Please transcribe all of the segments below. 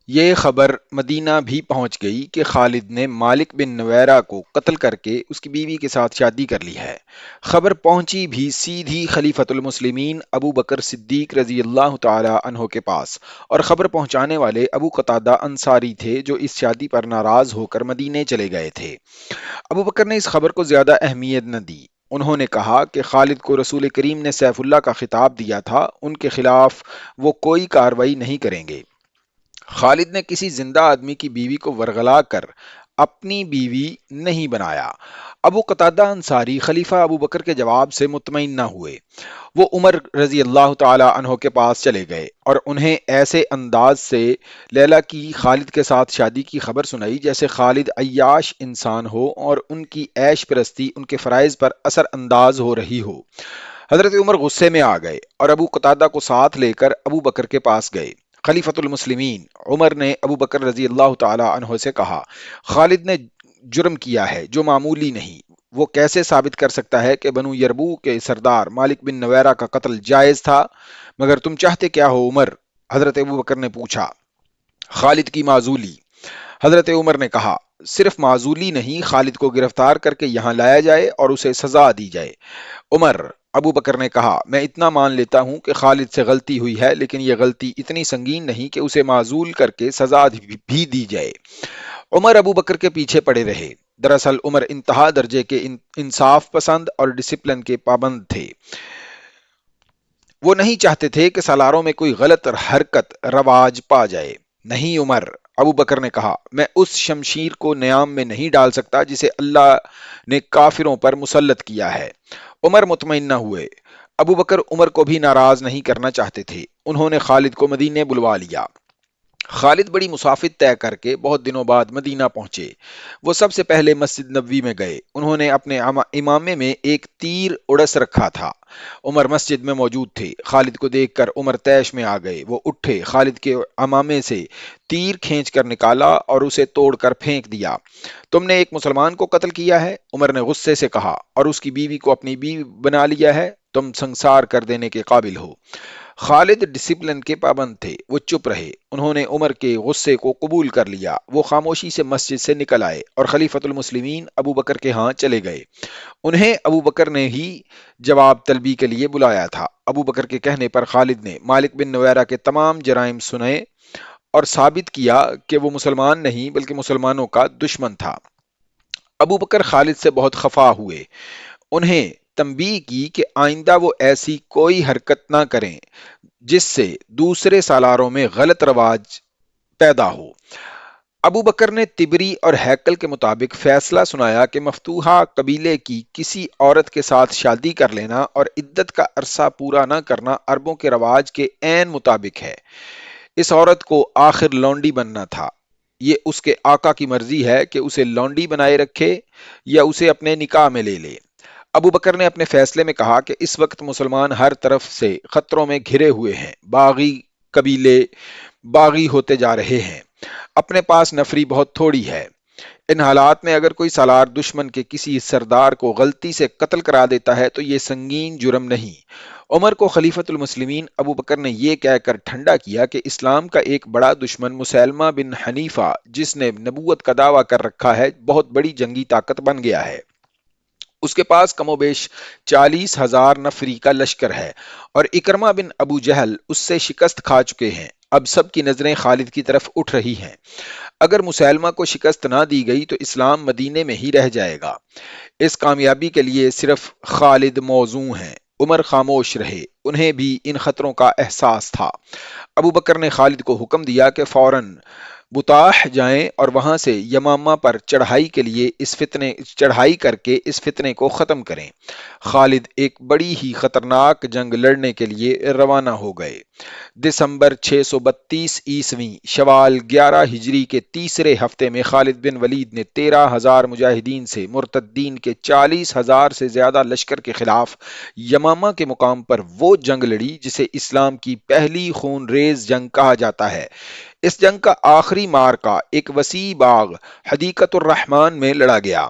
یہ خبر مدینہ بھی پہنچ گئی کہ خالد نے مالک بن نویرہ کو قتل کر کے اس کی بیوی کے ساتھ شادی کر لی ہے۔ خبر پہنچی بھی سیدھی خلیفۃ المسلمین ابو بکر صدیق رضی اللہ تعالی عنہ کے پاس، اور خبر پہنچانے والے ابو قتادہ انصاری تھے جو اس شادی پر ناراض ہو کر مدینے چلے گئے تھے۔ ابو بکر نے اس خبر کو زیادہ اہمیت نہ دی۔ انہوں نے کہا کہ خالد کو رسول کریم نے سیف اللہ کا خطاب دیا تھا، ان کے خلاف وہ کوئی کارروائی نہیں کریں گے۔ خالد نے کسی زندہ آدمی کی بیوی کو ورغلا کر اپنی بیوی نہیں بنایا۔ ابو قتادہ انصاری خلیفہ ابو بکر کے جواب سے مطمئن نہ ہوئے۔ وہ عمر رضی اللہ تعالی عنہ کے پاس چلے گئے اور انہیں ایسے انداز سے لیلا کی خالد کے ساتھ شادی کی خبر سنائی جیسے خالد عیاش انسان ہو اور ان کی عیش پرستی ان کے فرائض پر اثر انداز ہو رہی ہو۔ حضرت عمر غصے میں آ گئے اور ابو قتادہ کو ساتھ لے کر ابو بکر کے پاس گئے۔ خلیفۃ المسلمین عمر نے ابو بکر رضی اللہ تعالی عنہ سے کہا، خالد نے جرم کیا ہے جو معمولی نہیں۔ وہ کیسے ثابت کر سکتا ہے کہ بنو یربو کے سردار مالک بن نویرہ کا قتل جائز تھا؟ مگر تم چاہتے کیا ہو عمر؟ حضرت ابو بکر نے پوچھا۔ خالد کی معزولی۔ حضرت عمر نے کہا، صرف معزولی نہیں، خالد کو گرفتار کر کے یہاں لایا جائے اور اسے سزا دی جائے۔ عمر۔ ابو بکر نے کہا، میں اتنا مان لیتا ہوں کہ خالد سے غلطی ہوئی ہے، لیکن یہ غلطی اتنی سنگین نہیں کہ اسے معزول کر کے سزا بھی دی جائے۔ عمر ابو بکر کے پیچھے پڑے رہے۔ دراصل عمر انتہا درجے کے انصاف پسند اور ڈسپلن کے پابند تھے۔ وہ نہیں چاہتے تھے کہ سالاروں میں کوئی غلط حرکت رواج پا جائے۔ نہیں عمر، ابو بکر نے کہا، میں اس شمشیر کو نیام میں نہیں ڈال سکتا جسے اللہ نے کافروں پر مسلط کیا ہے۔ عمر مطمئن نہ ہوئے۔ ابو بکر عمر کو بھی ناراض نہیں کرنا چاہتے تھے۔ انہوں نے خالد کو مدینے بلوا لیا۔ خالد بڑی مسافت طے کر کے بہت دنوں بعد مدینہ پہنچے۔ وہ سب سے پہلے مسجد نبوی میں گئے۔ انہوں نے اپنے امامے میں ایک تیر اڑس رکھا تھا۔ عمر مسجد میں موجود تھے۔ خالد کو دیکھ کر عمر طیش میں آ گئے۔ وہ اٹھے، خالد کے امامے سے تیر کھینچ کر نکالا اور اسے توڑ کر پھینک دیا۔ تم نے ایک مسلمان کو قتل کیا ہے، عمر نے غصے سے کہا، اور اس کی بیوی کو اپنی بیوی بنا لیا ہے، تم سنسار کر دینے کے قابل ہو۔ خالد ڈسپلن کے پابند تھے۔ وہ چپ رہے۔ انہوں نے عمر کے غصے کو قبول کر لیا۔ وہ خاموشی سے مسجد سے نکل آئے اور خلیفۃ المسلمین ابو بکر کے ہاں چلے گئے۔ انہیں ابو بکر نے ہی جواب طلبی کے لیے بلایا تھا۔ ابو بکر کے کہنے پر خالد نے مالک بن نویرہ کے تمام جرائم سنے اور ثابت کیا کہ وہ مسلمان نہیں بلکہ مسلمانوں کا دشمن تھا۔ ابو بکر خالد سے بہت خفا ہوئے۔ انہیں تنبیہ کی کہ آئندہ وہ ایسی کوئی حرکت نہ کریں جس سے دوسرے سالاروں میں غلط رواج پیدا ہو۔ ابو بکر نے تبری اور ہیکل کے مطابق فیصلہ سنایا کہ مفتوحہ قبیلے کی کسی عورت کے ساتھ شادی کر لینا اور عدت کا عرصہ پورا نہ کرنا عربوں کے رواج کے عین مطابق ہے۔ اس عورت کو آخر لونڈی بننا تھا۔ یہ اس کے آقا کی مرضی ہے کہ اسے لونڈی بنائے رکھے یا اسے اپنے نکاح میں لے لے۔ ابو بکر نے اپنے فیصلے میں کہا کہ اس وقت مسلمان ہر طرف سے خطروں میں گھرے ہوئے ہیں۔ باغی قبیلے باغی ہوتے جا رہے ہیں۔ اپنے پاس نفری بہت تھوڑی ہے۔ ان حالات میں اگر کوئی سالار دشمن کے کسی سردار کو غلطی سے قتل کرا دیتا ہے تو یہ سنگین جرم نہیں۔ عمر کو خلیفۃ المسلمین ابو بکر نے یہ کہہ کر ٹھنڈا کیا کہ اسلام کا ایک بڑا دشمن مسیلمہ بن حنیفہ، جس نے نبوت کا دعویٰ کر رکھا ہے، بہت بڑی جنگی طاقت بن گیا ہے۔ اس کے پاس کم و بیش 40,000 نفری کا لشکر ہے اور اکرمہ بن ابو جہل اس سے شکست کھا چکے ہیں۔ اب سب کی نظریں خالد کی طرف اٹھ رہی ہیں۔ اگر مسیلمہ کو شکست نہ دی گئی تو اسلام مدینے میں ہی رہ جائے گا۔ اس کامیابی کے لیے صرف خالد موزوں ہیں۔ عمر خاموش رہے۔ انہیں بھی ان خطروں کا احساس تھا۔ ابو بکر نے خالد کو حکم دیا کہ فوراً بطاح جائیں اور وہاں سے یمامہ پر چڑھائی کر کے اس فتنے کو ختم کریں۔ خالد ایک بڑی ہی خطرناک جنگ لڑنے کے لیے روانہ ہو گئے۔ دسمبر 632 عیسوی شوال 11 ہجری کے تیسرے ہفتے میں خالد بن ولید نے 13,000 مجاہدین سے مرتدین کے 40,000 سے زیادہ لشکر کے خلاف یمامہ کے مقام پر وہ جنگ لڑی جسے اسلام کی پہلی خون ریز جنگ کہا جاتا ہے۔ اس جنگ کا آخری مارکہ ایک وسیع باغ حدیقۃ الرحمن میں لڑا گیا۔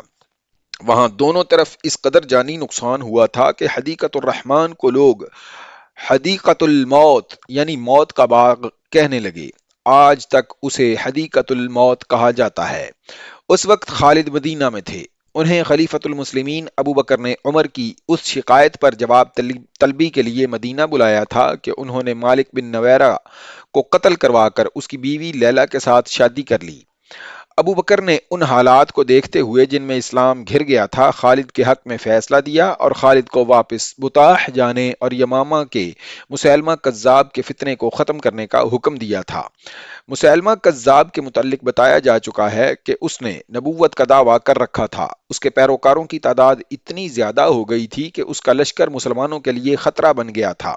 وہاں دونوں طرف اس قدر جانی نقصان ہوا تھا کہ حدیقۃ الرحمن کو لوگ حدیقۃ الموت یعنی موت کا باغ کہنے لگے۔ آج تک اسے حدیقۃ الموت کہا جاتا ہے۔ اس وقت خالد مدینہ میں تھے۔ انہیں خلیفۃ المسلمین ابو بکر نے عمر کی اس شکایت پر جواب طلبی کے لیے مدینہ بلایا تھا کہ انہوں نے مالک بن نویرہ کو قتل کروا کر اس کی بیوی لیلا کے ساتھ شادی کر لی۔ ابو بکر نے ان حالات کو دیکھتے ہوئے جن میں اسلام گھر گیا تھا خالد کے حق میں فیصلہ دیا اور خالد کو واپس بطاح جانے اور یمامہ کے مسیلمہ کذاب کے فتنے کو ختم کرنے کا حکم دیا تھا۔ مسیلمہ کذاب کے متعلق بتایا جا چکا ہے کہ اس نے نبوت کا دعویٰ کر رکھا تھا۔ اس کے پیروکاروں کی تعداد اتنی زیادہ ہو گئی تھی کہ اس کا لشکر مسلمانوں کے لیے خطرہ بن گیا تھا۔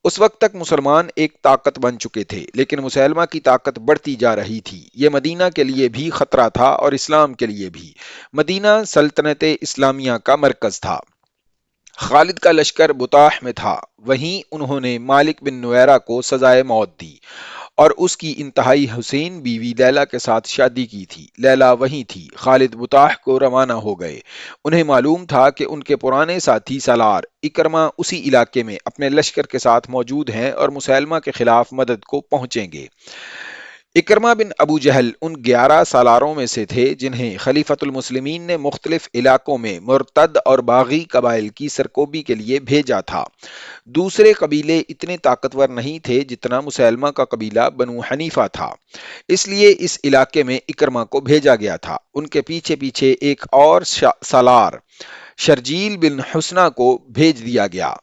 اس وقت تک مسلمان ایک طاقت بن چکے تھے لیکن مسیلمہ کی طاقت بڑھتی جا رہی تھی۔ یہ مدینہ کے لیے بھی خطرہ تھا اور اسلام کے لیے بھی۔ مدینہ سلطنت اسلامیہ کا مرکز تھا۔ خالد کا لشکر بطاح میں تھا۔ وہیں انہوں نے مالک بن نویرہ کو سزائے موت دی اور اس کی انتہائی حسین بیوی لیلا کے ساتھ شادی کی تھی۔ لیلا وہیں تھی۔ خالد بطاح کو روانہ ہو گئے۔ انہیں معلوم تھا کہ ان کے پرانے ساتھی سالار اکرمہ اسی علاقے میں اپنے لشکر کے ساتھ موجود ہیں اور مسیلمہ کے خلاف مدد کو پہنچیں گے۔ اکرمہ بن ابو جہل ان 11 سالاروں میں سے تھے جنہیں خلیفۃ المسلمین نے مختلف علاقوں میں مرتد اور باغی قبائل کی سرکوبی کے لیے بھیجا تھا۔ دوسرے قبیلے اتنے طاقتور نہیں تھے جتنا مسیلمہ کا قبیلہ بنو حنیفہ تھا، اس لیے اس علاقے میں اکرمہ کو بھیجا گیا تھا۔ ان کے پیچھے پیچھے ایک اور سالار شرجیل بن حسنہ کو بھیج دیا گیا۔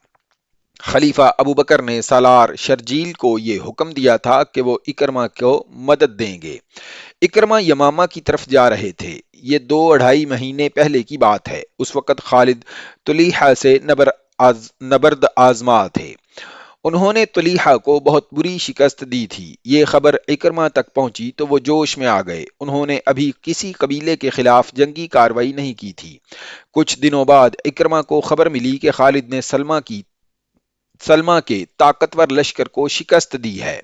خلیفہ ابو بکر نے سالار شرجیل کو یہ حکم دیا تھا کہ وہ اکرمہ کو مدد دیں گے۔ اکرمہ یمامہ کی طرف جا رہے تھے۔ یہ 2-2.5 مہینے پہلے کی بات ہے۔ اس وقت خالد طلیحہ سے نبرد آزما تھے۔ انہوں نے طلیحہ کو بہت بری شکست دی تھی۔ یہ خبر اکرمہ تک پہنچی تو وہ جوش میں آ گئے۔ انہوں نے ابھی کسی قبیلے کے خلاف جنگی کاروائی نہیں کی تھی۔ کچھ دنوں بعد اکرمہ کو خبر ملی کہ خالد نے سلمہ کے طاقتور لشکر کو شکست دی ہے۔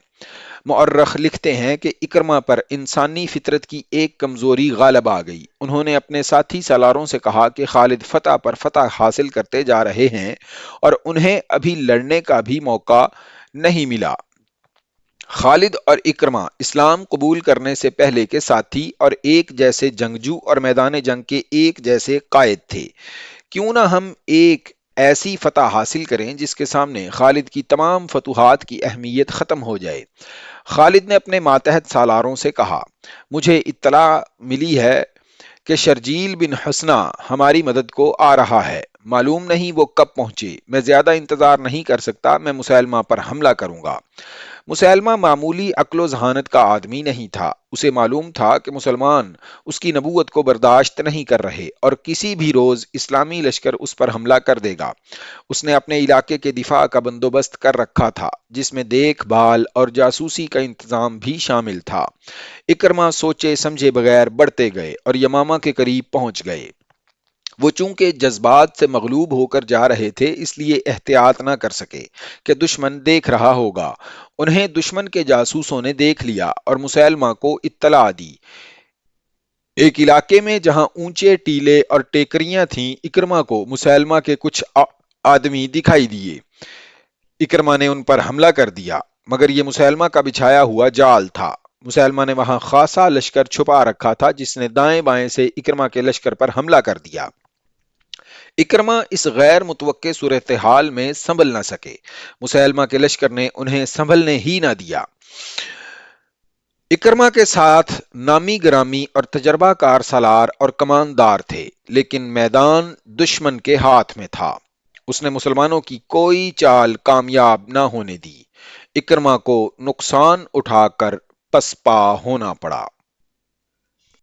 مورخ لکھتے ہیں کہ اکرمہ پر انسانی فطرت کی ایک کمزوری غالب آ گئی۔ انہوں نے اپنے ساتھی سالاروں سے کہا کہ خالد فتح پر فتح حاصل کرتے جا رہے ہیں اور انہیں ابھی لڑنے کا بھی موقع نہیں ملا۔ خالد اور اکرمہ اسلام قبول کرنے سے پہلے کے ساتھی اور ایک جیسے جنگجو اور میدان جنگ کے ایک جیسے قائد تھے۔ کیوں نہ ہم ایک ایسی فتح حاصل کریں جس کے سامنے خالد کی تمام فتوحات کی اہمیت ختم ہو جائے۔ خالد نے اپنے ماتحت سالاروں سے کہا، مجھے اطلاع ملی ہے کہ شرجیل بن حسنہ ہماری مدد کو آ رہا ہے۔ معلوم نہیں وہ کب پہنچے۔ میں زیادہ انتظار نہیں کر سکتا۔ میں مسیلمہ پر حملہ کروں گا۔ مسیلمہ معمولی عقل و ذہانت کا آدمی نہیں تھا۔ اسے معلوم تھا کہ مسلمان اس کی نبوت کو برداشت نہیں کر رہے اور کسی بھی روز اسلامی لشکر اس پر حملہ کر دے گا۔ اس نے اپنے علاقے کے دفاع کا بندوبست کر رکھا تھا جس میں دیکھ بھال اور جاسوسی کا انتظام بھی شامل تھا۔ اکرمہ سوچے سمجھے بغیر بڑھتے گئے اور یمامہ کے قریب پہنچ گئے۔ وہ چونکہ جذبات سے مغلوب ہو کر جا رہے تھے اس لیے احتیاط نہ کر سکے کہ دشمن دیکھ رہا ہوگا۔ انہیں دشمن کے جاسوسوں نے دیکھ لیا اور مسیلمہ کو اطلاع دی۔ ایک علاقے میں جہاں اونچے ٹیلے اور ٹیکریاں تھیں، اکرمہ کو مسیلمہ کے کچھ آدمی دکھائی دیے۔ اکرمہ نے ان پر حملہ کر دیا، مگر یہ مسیلمہ کا بچھایا ہوا جال تھا۔ مسیلمہ نے وہاں خاصا لشکر چھپا رکھا تھا جس نے دائیں بائیں سے اکرمہ کے لشکر پر حملہ کر دیا۔ اکرمہ اس غیر متوقع صورتحال میں سنبھل نہ سکے۔ مسیلمہ کے لشکر نے انہیں سنبھلنے ہی نہ دیا۔ اکرمہ کے ساتھ نامی گرامی اور تجربہ کار سالار اور کماندار تھے، لیکن میدان دشمن کے ہاتھ میں تھا۔ اس نے مسلمانوں کی کوئی چال کامیاب نہ ہونے دی۔ اکرمہ کو نقصان اٹھا کر پسپا ہونا پڑا۔